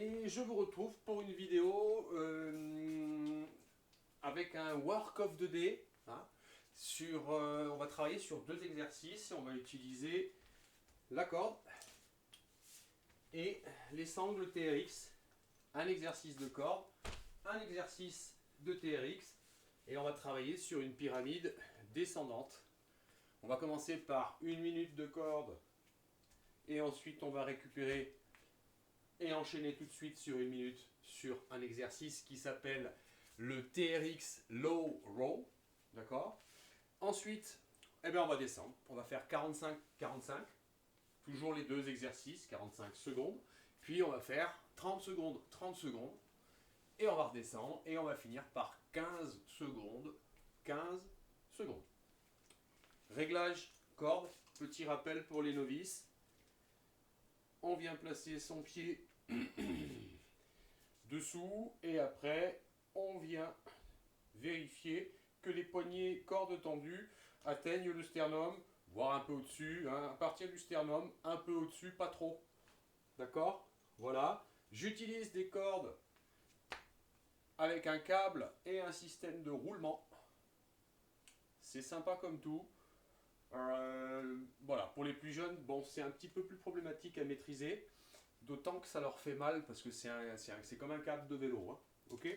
Et je vous retrouve pour une vidéo avec un work of the day. Hein, on va travailler sur deux exercices. On va utiliser la corde et les sangles TRX. Un exercice de corde, un exercice de TRX. Et on va travailler sur une pyramide descendante. On va commencer par 1 minute de corde. Et ensuite on va récupérer et enchaîner tout de suite sur 1 minute sur un exercice qui s'appelle le TRX Low Row. D'accord. Ensuite, on va descendre. On va faire 45-45. Toujours les deux exercices, 45 secondes. Puis on va faire 30 secondes, 30 secondes. Et on va redescendre. Et on va finir par 15 secondes, 15 secondes. Réglage corde. Petit rappel pour les novices. On vient placer son pied dessous et après on vient vérifier que les poignets cordes tendues atteignent le sternum, voire un peu au-dessus, hein, à partir du sternum, un peu au-dessus, pas trop. D'accord? Voilà. J'utilise des cordes avec un câble et un système de roulement. C'est sympa comme tout. Voilà, pour les plus jeunes, bon, c'est un petit peu plus problématique à maîtriser, d'autant que ça leur fait mal parce que c'est comme un câble de vélo. Hein. Ok.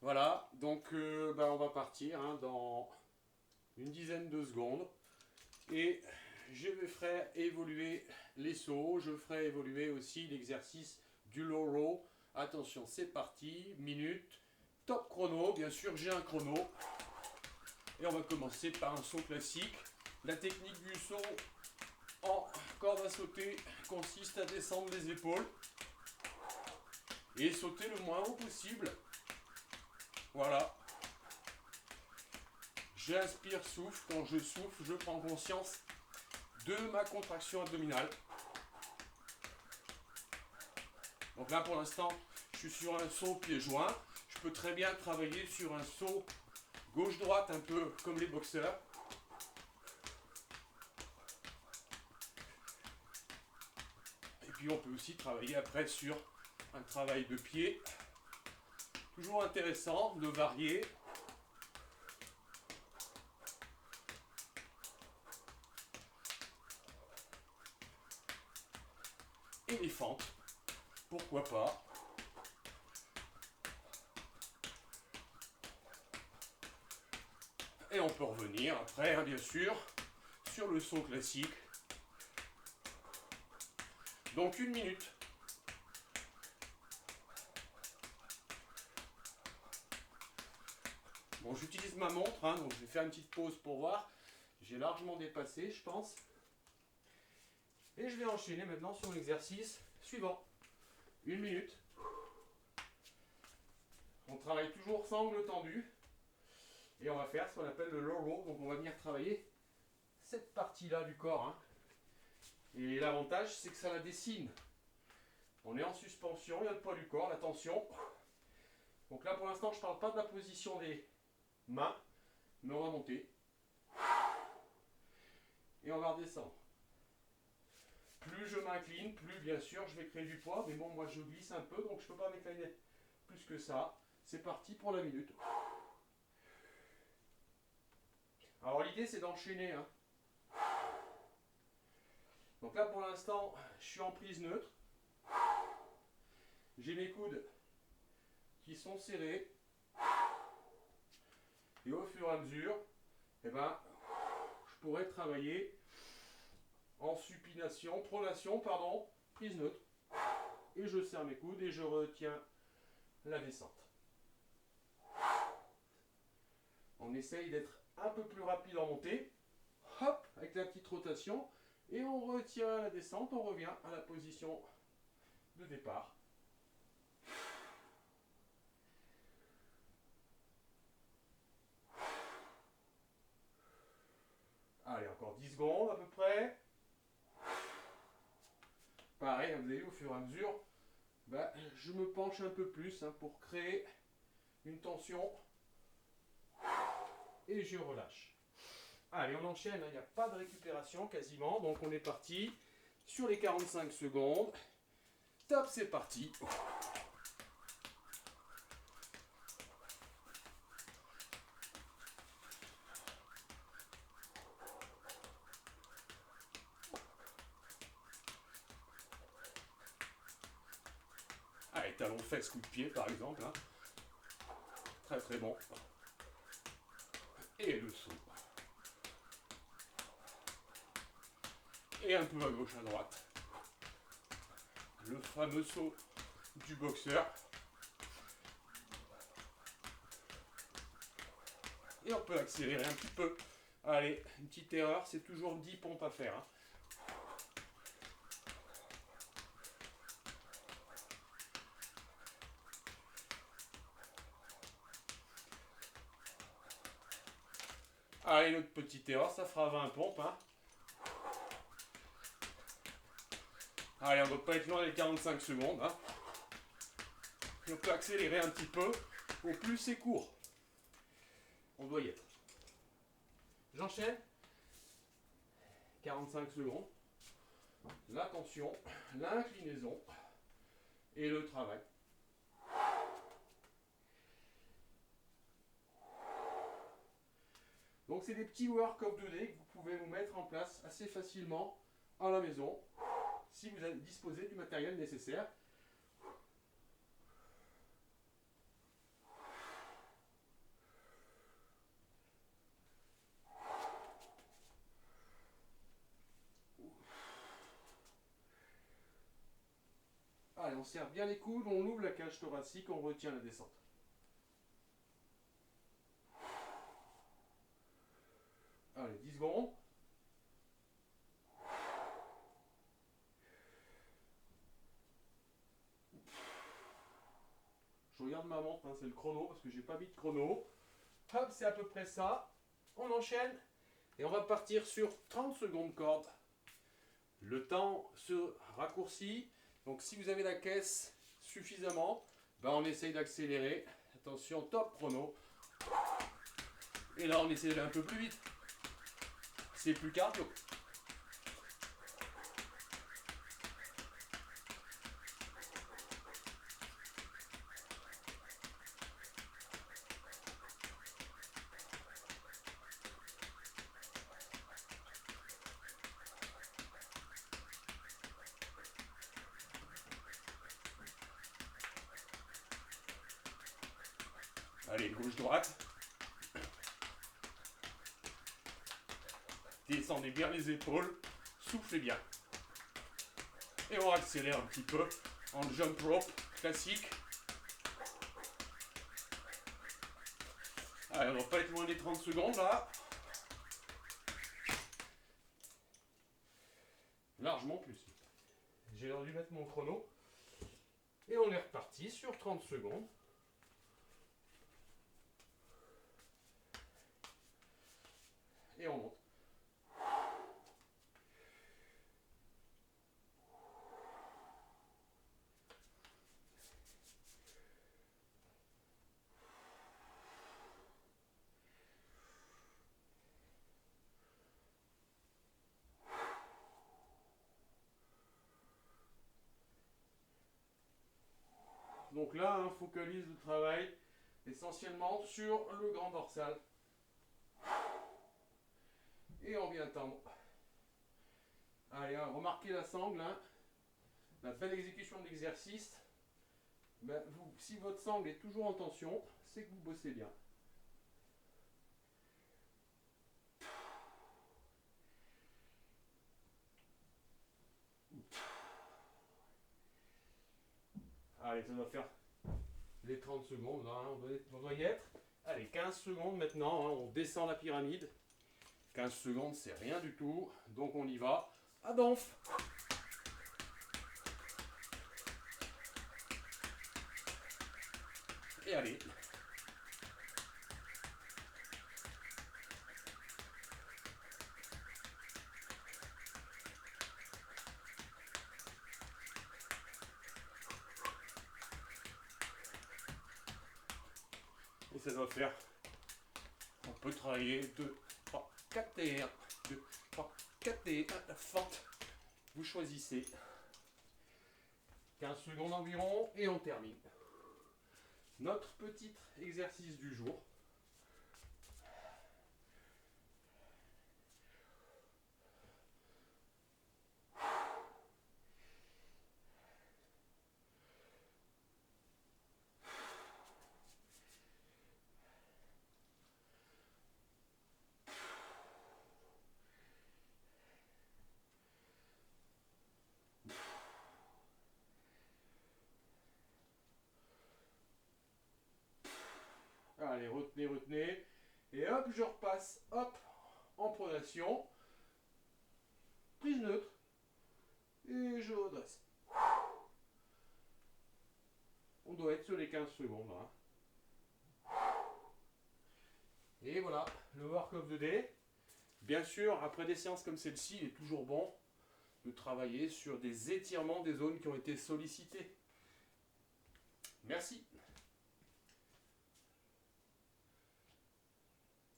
Voilà, donc on va partir hein, dans une dizaine de secondes et je vais faire évoluer les sauts, je ferai évoluer aussi l'exercice du low row. Attention, c'est parti, minute, top chrono, bien sûr j'ai un chrono et on va commencer par un saut classique. La technique du saut en corde à sauter consiste à descendre les épaules et sauter le moins haut possible. Voilà. J'inspire, souffle. Quand je souffle, je prends conscience de ma contraction abdominale. Donc là, pour l'instant, je suis sur un saut pieds joints. Je peux très bien travailler sur un saut gauche-droite, un peu comme les boxeurs. Et puis on peut aussi travailler après sur un travail de pied. Toujours intéressant de varier. Et les fentes, pourquoi pas. Et on peut revenir après, hein, bien sûr, sur le saut classique. Donc 1 minute. Bon, j'utilise ma montre, hein, donc je vais faire une petite pause pour voir. J'ai largement dépassé, je pense. Et je vais enchaîner maintenant sur l'exercice suivant. 1 minute. On travaille toujours sangle tendue. Et on va faire ce qu'on appelle le low row. Donc on va venir travailler cette partie-là du corps. Hein. Et l'avantage, c'est que ça la dessine. On est en suspension, il y a le poids du corps, la tension. Donc là, pour l'instant, je ne parle pas de la position des mains, mais on va monter. Et on va redescendre. Plus je m'incline, plus bien sûr je vais créer du poids. Mais bon, moi je glisse un peu, donc je ne peux pas m'incliner plus que ça. C'est parti pour la minute. Alors l'idée c'est d'enchaîner. Hein. Donc là pour l'instant, je suis en prise neutre. J'ai mes coudes qui sont serrés. Et au fur et à mesure, je pourrais travailler en supination, pronation, pardon, prise neutre. Et je serre mes coudes et je retiens la descente. On essaye d'être un peu plus rapide en montée. Hop, avec la petite rotation. Et on retient la descente, on revient à la position de départ. Allez, encore 10 secondes à peu près. Pareil, vous avez vu, au fur et à mesure, je me penche un peu plus hein, pour créer une tension. Et je relâche. Allez, on enchaîne, il n'y a pas de récupération quasiment. Donc on est parti sur les 45 secondes. Top, c'est parti. Allez, talon fesse, coup de pied par exemple. Hein. Très très bon. Et le saut. Et un peu à gauche, à droite. Le fameux saut du boxeur. Et on peut accélérer un petit peu. Allez, une petite erreur, c'est toujours 10 pompes à faire. Hein. Allez, notre petite erreur, ça fera 20 pompes. Hein. Allez, on ne doit pas être loin des 45 secondes. Hein. Et on peut accélérer un petit peu. Au plus c'est court. On doit y être. J'enchaîne. 45 secondes. La tension, l'inclinaison et le travail. Donc c'est des petits workouts 2D que vous pouvez vous mettre en place assez facilement à la maison si vous disposez du matériel nécessaire. Allez, on serre bien les coudes, on ouvre la cage thoracique, on retient la descente. Allez, 10 secondes. Je regarde ma montre, hein, c'est le chrono parce que j'ai pas mis de chrono. Hop, c'est à peu près ça. On enchaîne et on va partir sur 30 secondes corde. Le temps se raccourcit. Donc si vous avez la caisse suffisamment, ben on essaye d'accélérer. Attention, top chrono. Et là on essaie d'aller un peu plus vite. C'est plus cardio. Allez, gauche-droite. Descendez bien les épaules. Soufflez bien. Et on accélère un petit peu en jump rope classique. Allez, on va pas être loin des 30 secondes là. Largement plus. J'ai dû mettre mon chrono. Et on est reparti sur 30 secondes. Et on monte. Donc là, on focalise le travail essentiellement sur le grand dorsal. Et on vient tendre. Allez, hein, remarquez la sangle. Hein. La belle exécution de l'exercice. Ben, si votre sangle est toujours en tension, c'est que vous bossez bien. Allez, ça va faire les 30 secondes. Là, hein, on doit y être. Allez, 15 secondes maintenant. Hein, on descend la pyramide. 15 secondes, c'est rien du tout. Donc on y va. À donf. Et allez. Et ça doit faire. On peut travailler 2, 3, 4 et 1. 2, 3, 4 et 1. La fente. Vous choisissez. 15 secondes environ et on termine. Notre petit exercice du jour. Allez, retenez, retenez. Et hop, je repasse, hop, en pronation. Prise neutre. Et je redresse. On doit être sur les 15 secondes. Hein. Et voilà, le work of the day. Bien sûr, après des séances comme celle-ci, il est toujours bon de travailler sur des étirements des zones qui ont été sollicitées. Merci.